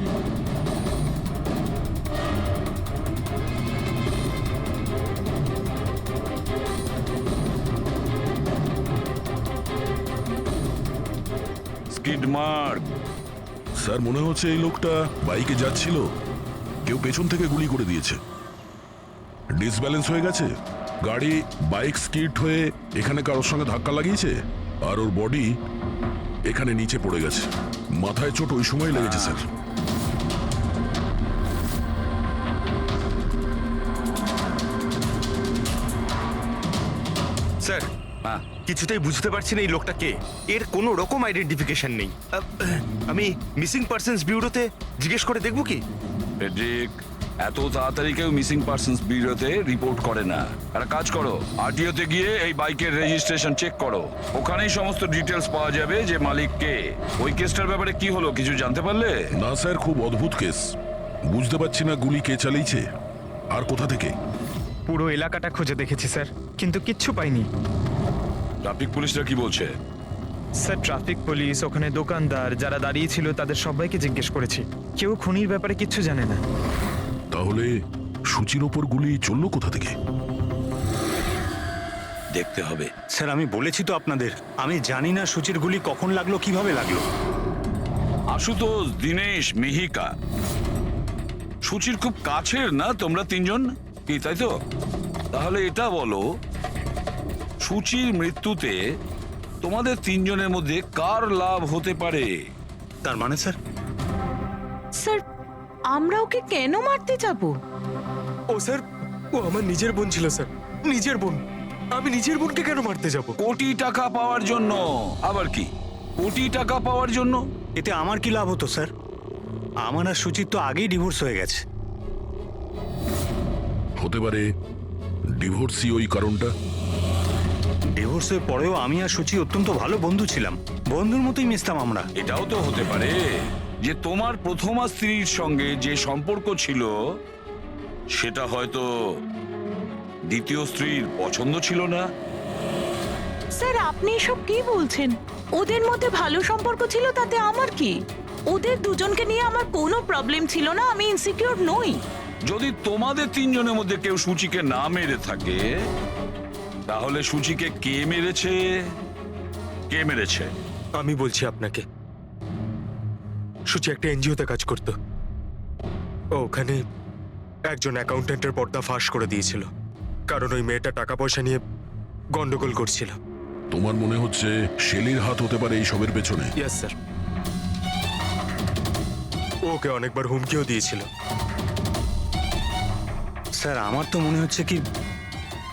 Skid mark. স্যার, মনে হচ্ছে এই লোকটা বাইকে যাচ্ছিল, কেউ পেছন থেকে গুলি করে দিয়েছে। ডিসব্যালেন্স হয়ে গেছে, গাড়ি বাইক স্কিড হয়ে এখানে কারোর সঙ্গে ধাক্কা লাগিয়েছে, আর ওর বডি এখানে নিচে পড়ে গেছে। মাথায় চোট ওই সময় লেগেছে স্যার। স্যার, কিছুতেই বুঝতে পারছি না এই লোকটা কে, এর কোনো রকম আইডেন্টিফিকেশন নেই। আমি মিসিং পার্সনস ব্যুরোতে জিজ্ঞেস করে দেখবো কি? ফেডরিক, এত তাড়াতাড়ি কেউ মিসিং পার্সনস ব্যুরোতে রিপোর্ট করে না। একটা কাজ করো, আরটিওতে গিয়ে এই বাইকের রেজিস্ট্রেশন চেক করো, ওখানেই সমস্ত ডিটেলস পাওয়া যাবে যে মালিক কে। ওই কেসটার ব্যাপারে কি হলো, কিছু জানতে পারলে? না স্যার, খুব অদ্ভুত কেস, বুঝতে পারছি না গুলি কে চালিয়েছে আর কোথা থেকে। পুরো এলাকাটা খুঁজে দেখেছি স্যার, কিন্তু কিচ্ছু পাইনি। ট্রাফিক পুলিশরা কি বলছে? স্যার ট্রাফিক পুলিশ, ওখানে দোকানদার যারা দাঁড়িয়ে ছিল তাদের সবাইকে জিজ্ঞেস করেছি, কেউ খুনির ব্যাপারে কিচ্ছু জানে না। তাহলে সূচির ওপর গুলি চললো কোথা থেকে? দেখতে হবে। স্যার আমি বলেছি তো আপনাদের, আমি জানি না সূচির গুলি কখন লাগলো, কিভাবে লাগলো। আশুতোষ, দীনেশ, মিহিকা, সূচির খুব কাছের না তোমরা তিনজন, কি তাই তো? তাহলে এটা বলো, সূচির মৃত্যুতে তোমাদের তিনজনের মধ্যে কার লাভ হতে পারে? তার মানে স্যার? স্যার আমরা ওকে কেন মারতে যাব? ও স্যার, ও আমার নিজের বোন ছিল স্যার, নিজের বোন। আমি নিজের বোনকে কেন মারতে যাব? কোটি টাকা পাওয়ার জন্য। আবার কি কোটি টাকা পাওয়ার জন্য? এতে আমার কি লাভ হতো স্যার? আমার আর সুচির তো আগেই ডিভোর্স হয়ে গেছে। হতে পারে ডিভোর্সই ওই কারণটা। ডিভোর্সের পরেও আমি আর সুচি অত্যন্ত ভালো বন্ধু ছিলাম, বন্ধুর মতোই মিশতাম আমরা। এটাও তো হতে পারে যে তোমার প্রথমা স্ত্রীর সঙ্গে যে সম্পর্ক ছিল সেটা হয়তো দ্বিতীয় স্ত্রীর পছন্দ ছিল না। স্যার আপনি এসব কি বলছেন? ওদের মধ্যে ভালো সম্পর্ক ছিল, তাতে আমার কি? ওদের দুজনকে নিয়ে আমার কোনো প্রবলেম ছিল না, আমি ইনসিকিউর নই। যদি তোমাদের তিনজনের মধ্যে কেউ সূচিকে না মেরে থাকে, তাহলে সূচিকে কে মেরেছে? কে মেরেছে? আমি বলছি আপনাকে, সূচি একটা এনজিওতে কাজ করত। ও ওখানে একজন অ্যাকাউন্টেন্টের পর্দা ফাঁস করে দিয়েছিল, কারণ ওই মেয়েটা টাকা পয়সা নিয়ে গন্ডগোল করছিল। তোমার মনে হচ্ছে শেলির হাত হতে পারে এই সবের পেছনে? ইয়েস স্যার, ওকে অনেকবার হুমকিও দিয়েছিল। স্যার আমার তো মনে হচ্ছে কি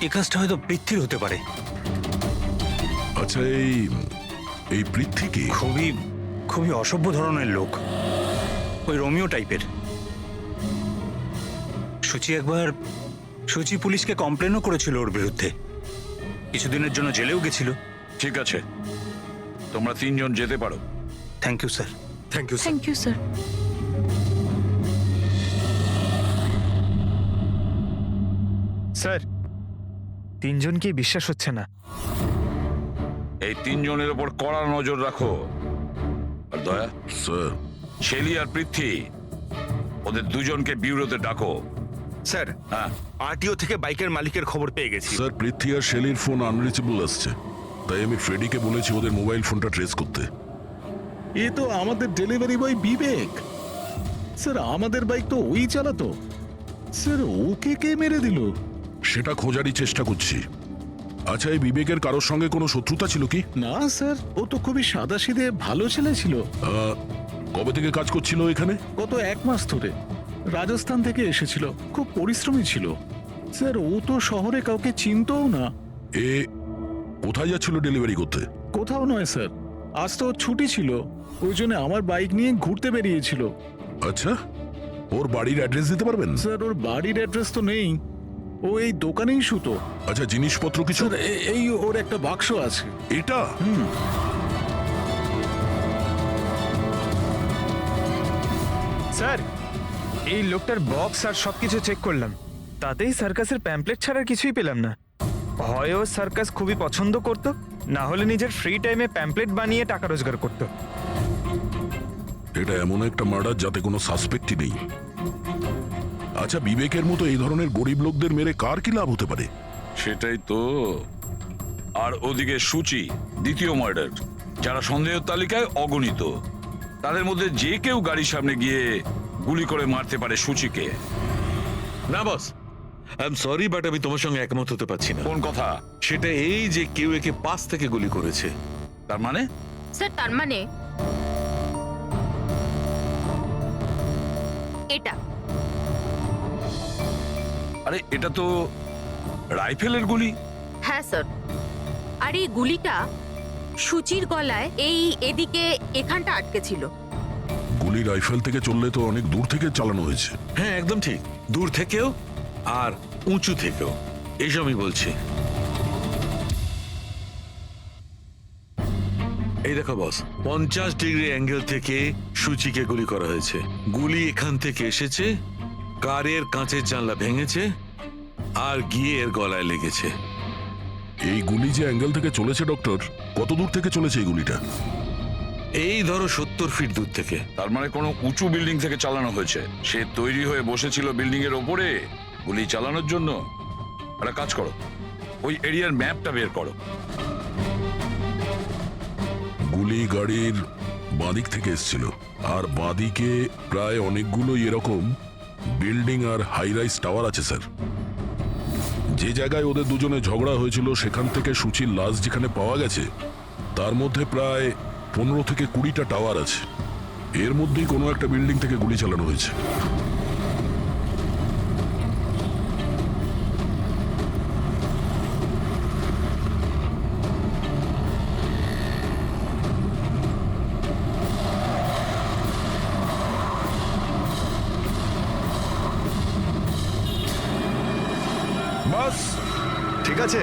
এই কাজটা হয়তো পৃথ্বীর হতে পারে। আচ্ছা, এই পৃথ্বী কি? খুবই খুবই অসভ্য ধরনের লোক, ওই রোমিও টাইপের। সুচি পুলিশকে কমপ্লেনও করেছিল ওর বিরুদ্ধে, কিছুদিনের জন্য জেলেও গেছিল। ঠিক আছে, তোমরা তিনজন যেতে পারো। Thank you sir. Thank you sir. Thank you sir. Sir তিনজনকেই বিশ্বাস হচ্ছে না। এই তিনজনের উপর কড়া নজর রাখো। আর দয়া, স্যার, শেলি আর পৃথ্বী, ওদের দুজনকে বিউরোতে ডাকো। স্যার, হ্যাঁ, আরটিও থেকে বাইকের মালিকের খবর পেয়ে গেছি। স্যার পৃথ্বী আর শেলির ফোন আনরিচেবল আসছে, তাই আমি ফ্রেডিকে বলেছি ওদের মোবাইল ফোনটা ট্রেস করতে। এ তো আমাদের ডেলিভারি বয় বিবেক। স্যার আমাদের বাইক তো ওই চালাতো। স্যার ওকে কে মেরে দিল? সেটা খোঁজারই চেষ্টা করছি। আচ্ছা, এই বিবেকের কারোর সঙ্গে কোনো শত্রুতা ছিল কি? না স্যার, ও তো খুবই সাদাসিধে ভালো ছেলে ছিল। কবে থেকে কাজ করছিল এখানে? গত 1 মাস ধরে রাজস্থান থেকে এসেছিল, খুব পরিশ্রমী ছিল। স্যার ও তো শহরে কাউকে চিনতও না। এ কোথায় যাচ্ছিল ডেলিভারি করতে? কোথাও নয় স্যার, আজ তো ওর ছুটি ছিল, ওই জন্য আমার বাইক নিয়ে ঘুরতে বেরিয়েছিল। আচ্ছা, ওর বাড়ির অ্যাড্রেস দিতে পারবেন? স্যার ওর বাড়ির অ্যাড্রেস তো নেই, ও এই দোকানেই শুতো। আচ্ছা, জিনিসপত্র কিছু? স্যার এই ওর একটা বাক্স আছে। এটা? স্যার এই লোকটার বক্স আর সবকিছু চেক করলাম, তাতেই সার্কাসের প্যাম্পলেট ছাড়া কিছুই পেলাম না। হয় ও সার্কাস খুবই পছন্দ করত, না হলে নিজের ফ্রি টাইমে প্যাম্পলেট বানিয়ে টাকা রোজগার করত। এটা এমন একটা মার্ডার যাতে কোনো সাসপেক্টই নেই। আচ্ছা, বিবেকের মতো এই ধরনের গরিব লোকদের মেরে কার কি লাভ হতে পারে? সেটাই তো। আর ওদিকে সূচি, দ্বিতীয় মার্ডার, যারা সন্দেহের তালিকায় অগণিত, তাদের মধ্যে যে কেউ গাড়ির সামনে গিয়ে গুলি করে মারতে পারে সূচিকে। না বস, আই এম সরি বাট আমি তোমার সঙ্গে একমত হতে পারছি না। কোন কথা? সেটা এই যে কেউ একে পাশ থেকে গুলি করেছে। তার মানে? স্যার তার মানে এটা। আরে এটা তো রাইফেলের গুলি। হ্যাঁ স্যার, আর এই গুলিটা সূচির গলায় এই এদিকে এখানটা আটকে ছিল। গুলি রাইফেল থেকে চললে তো অনেক দূর থেকে চালানো হয়েছে। হ্যাঁ একদম ঠিক, দূর থেকেও আর উঁচু থেকেও, এইসব আমি বলছি। এই দেখো বস, 50 ডিগ্রি অ্যাঙ্গেল থেকে সূচিকে গুলি করা হয়েছে। গুলি এখান থেকে এসেছে, কারের কাঁচের জানলা ভেঙেছে আর গিয়ে এর গলায় লেগেছে। এই গুলি যে অ্যাঙ্গেল থেকে চলেছে ডক্টর, কত দূর থেকে চলেছে এই গুলিটা? এই ধরো 70 ফিট দূর থেকে। তার মানে কোনো উঁচু বিল্ডিং থেকে চালানো হয়েছে। সে তৈরি হয়ে বসেছিল বিল্ডিং এর ওপরে গুলি চালানোর জন্য। একটা কাজ করো, ওই এরিয়ার ম্যাপটা বের করো। গুলি গাড়ির বাঁদিক থেকে এসেছিল, আর বাঁদিকে প্রায় অনেকগুলো এরকম বিল্ডিং আর হাই রাইজ টাওয়ার আছে স্যার। যে জায়গায় ওদের দুজনে ঝগড়া হয়েছিল সেখান থেকে সূচির লাশ যেখানে পাওয়া গেছে তার মধ্যে প্রায় 15 থেকে 20টা টাওয়ার আছে। এর মধ্যেই কোনো একটা বিল্ডিং থেকে গুলি চালানো হয়েছে। বাস ঠিক আছে।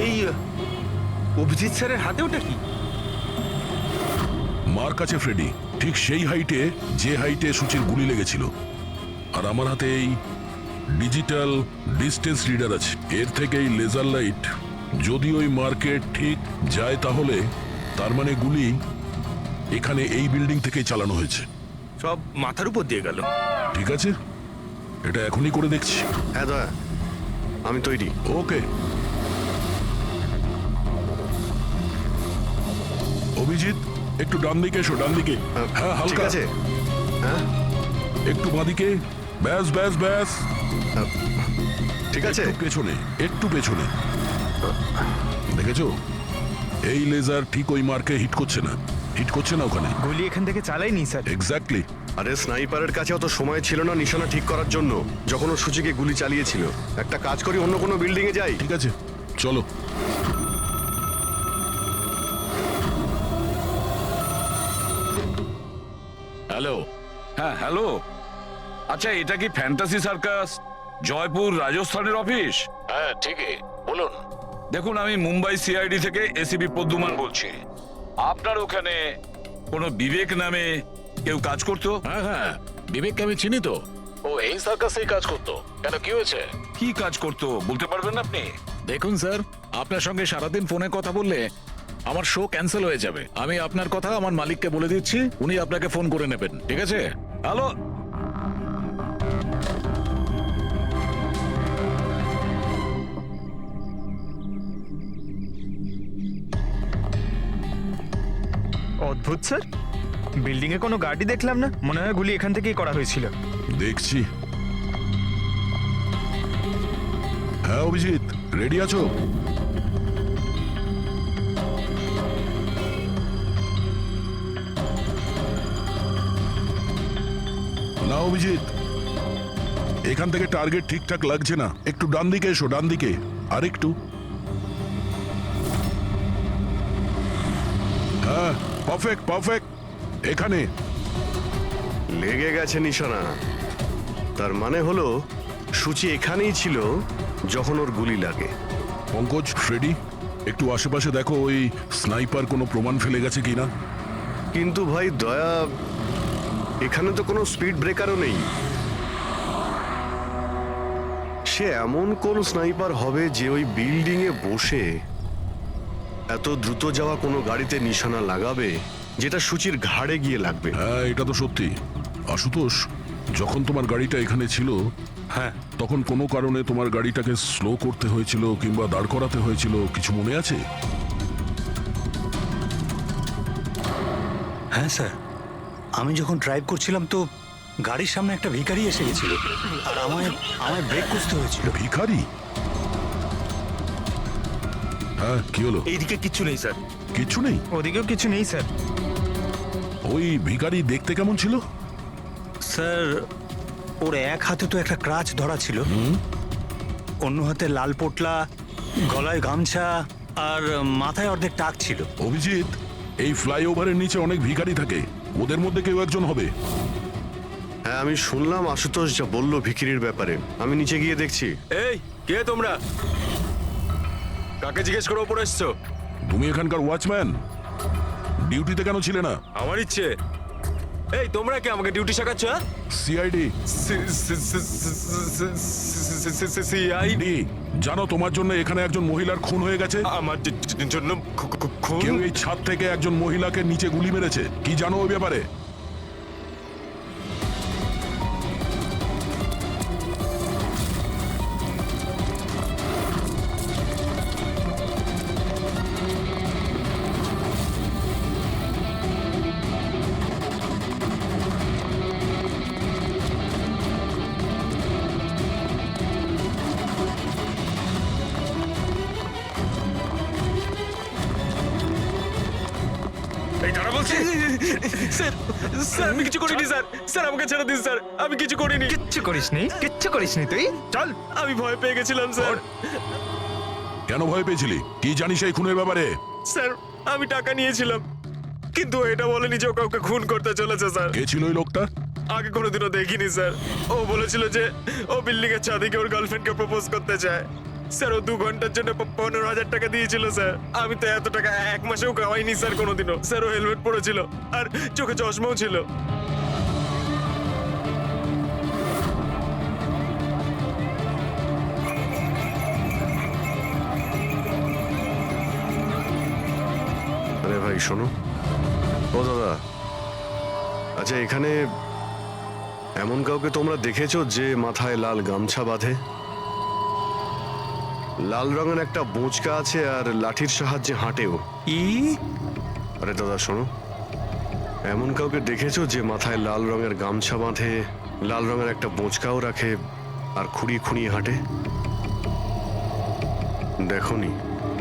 এই অভিজিৎ স্যারের হাতে ওটা কি? মার কাছে ফ্রেডি, ঠিক সেই হাইটে যে হাইটে সূচির গুলি লেগেছিল। আর আমার হাতে এই ডিজিটাল ডিস্টেন্স রিডার আছে। এর থেকে এই লেজার লাইট যদি ওই মার্কেট ঠিক যায় তাহলে তার মানে গুলি এখানে এই বিল্ডিং থেকেই চালানো হয়েছে। সব মাথার উপর দিয়ে গেল। ঠিক আছে, এটা এখনই করে দেখছি। হ্যাঁ দয়া, আমি তৈরি। ওকে অভিজিৎ, একটু ডান দিকে এসো, ডান দিকে। হ্যাঁ ঠিক হালকা আছে। হ্যাঁ একটু বাঁদিকে। ব্যাস ব্যাস ব্যাস, ঠিক আছে। একটু পেছনে, একটু পেছনে। দেখেছো, এই লেজার ঠিক ওই মার্কে হিট করছে না, হিট করছে না ওখানে। গুলি এখান থেকে চালাইনি স্যার। এক্স্যাক্টলি। আরে স্নাইপারের কাছে অত সময় ছিল না নিশানা ঠিক করার জন্য যখন ও সূচিকে গুলি চালিয়েছিল। একটা কাজ করি, অন্য কোনো বিল্ডিং এ যাই। ঠিক আছে, চলো। হ্যালো। হ্যাঁ হ্যালো, আচ্ছা এটা কি ফ্যান্টাসি সার্কাস জয়পুর রাজস্থানের অফিস? হ্যাঁ ঠিকই, বলুন। দেখুন, আমি মুম্বাই সিআইডি থেকে এসিপি পদ্মুমান বলছি। আপনার ওখানে কোনো বিবেক নামে কেউ কাজ করতো? হ্যাঁ হ্যাঁ, বিবেককে আমি চিনি তো। ও এই সার্কাসেই কাজ করতো। কেন, কি হয়েছে? কি কাজ করতো বলতে পারবেন আপনি? দেখুন স্যার, আপনার সঙ্গে সারাদিন ফোনে কথা বললে আমার শো ক্যান্সেল হয়ে যাবে। আমি আপনার কথা আমার মালিককে বলে দিচ্ছি, উনি আপনাকে ফোন করে নেবেন। ঠিক আছে? হ্যালো। অদ্ভুত স্যার, বিল্ডিং এ কোনো গাড়ি দেখলাম না। মনে হয় গুলি এখান থেকেই করা হয়েছিল। দেখছি। হ্যাঁ অভিজিৎ, রেডি আছো? না অভিজিৎ, এখান থেকে টার্গেট ঠিকঠাক লাগছে না। একটু ডান দিকে এসো, ডান দিকে। আর একটু। হ্যাঁ পারফেক্ট পারফেক্ট, এখানে। লেগে গেছে নিশানা। তার মানে হলো সূচি এখানেই ছিল যখন ওর গুলি লাগে। পঙ্কজ, ফ্রেডি, একটু আশেপাশে দেখো ওই স্নাইপার কোনো প্রমাণ ফেলে গেছে কিনা। কিন্তু ভাই দয়া, এখানে তো কোনো স্পিড ব্রেকারও নেই। সে এমন কোন স্নাইপার হবে যে ওই বিল্ডিং এ বসে এত দ্রুত যাওয়া কোনো গাড়িতে নিশানা লাগাবে যেটা সূচির ঘাড়ে গিয়ে লাগবে। হ্যাঁ এটা তো সত্যি। আশুতোষ, যখন তোমার গাড়িটা এখানে ছিল, হ্যাঁ, তখন কোনো কারণে তোমার গাড়িটাকে স্লো করতে হয়েছিল কিংবা দাঁড় করাতে হয়েছিল, কিছু মনে আছে? হ্যাঁ স্যার, আমি যখন ড্রাইভ করছিলাম তো গাড়ির সামনে একটা ভিখারি এসে গেছিল, আর আমায় ব্রেক করতে হয়েছিল। ভিখারি? হ্যাঁ কি হলো? এইদিকে কিচ্ছু নেই স্যার। কিছু নেই? ওদিকেও কিছু নেই স্যার। ওই ভিখারি দেখতে কেমন ছিল? স্যার, ওর এক হাতে তো একটা ক্রাচ ধরা ছিল, অন্য হাতে লাল পোটলা, গলায় গামছা, আর মাথায় অর্ধেক টাক ছিল। অভিজিৎ, এই ফ্লাইওভারের নিচে অনেক ভিখারি থাকে, ওদের মধ্যে কেউ একজন হবে। হ্যাঁ আমি শুনলাম আশুতোষ যা বললো ভিখিরির ব্যাপারে। আমি নিচে গিয়ে দেখছি। এই কে তোমরা? কাকে জিজ্ঞেস করে ওপরে এসছো? তুমি এখানকার ওয়াচম্যান, ডিউটিতে কেন ছিলে না? আমার ইচ্ছে। এই তোমরা কি আমাকে ডিউটি শেখাচ্ছ? সিআইডি সিআইডি জানো তোমার জন্য এখানে একজন মহিলার খুন হয়ে গেছে? আমার জন্য খুন? কেউ এই ছাদ থেকে একজন মহিলাকে নিচে গুলি মেরেছে, কি জানো ওই ব্যাপারে? এই দাঁড়া বলছি। স্যার স্যার আমি কিছু করিনি স্যার। স্যার আমাকে ছেড়ে দিন স্যার, আমি কিছু করিনি। কিচ্ছু করিসনি তুই? চল। আমি ভয় পেয়ে গেছিলাম স্যার। কেন ভয় পেয়েছিলি? কি জানিস এই খুনের ব্যাপারে? স্যার আমি টাকা নিয়েছিলাম, কিন্তু এটা বলেনি যে ও কাউকে খুন করতে চলেছে স্যার। কে ছিল ওই লোকটা? আগে কোনোদিনও দেখিনি স্যার। ও বলেছিল যে ও বিল্ডিং এর ছাদে গিয়ে ওর গার্লফ্রেন্ডকে প্রপোজ করতে চায়। স্যার ও 2 ঘন্টার জন্য 15,000 টাকা দিয়েছিল স্যার। আমি তো এত টাকা 1 মাসেও কামাইনি স্যার কোনোদিনও। স্যার ও হেলমেট পরেছিল আর চোখে চশমাও ছিল। আরে ভাই শোনো, ও দাদা, আচ্ছা এখানে এমন কাউকে তোমরা দেখেছো যে মাথায় লাল গামছা বাঁধে, লাল রঙের একটা বোঁচকা আছে আর লাঠির সাহায্যে হাঁটেও? আরে দাদা শোনো, এমন কাউকে দেখেছো যে মাথায় লাল রঙের গামছা বাঁধে, লাল রঙের একটা বোঁচকাও রাখে আর খুঁড়িয়ে খুঁড়িয়ে হাঁটে? দেখোনি?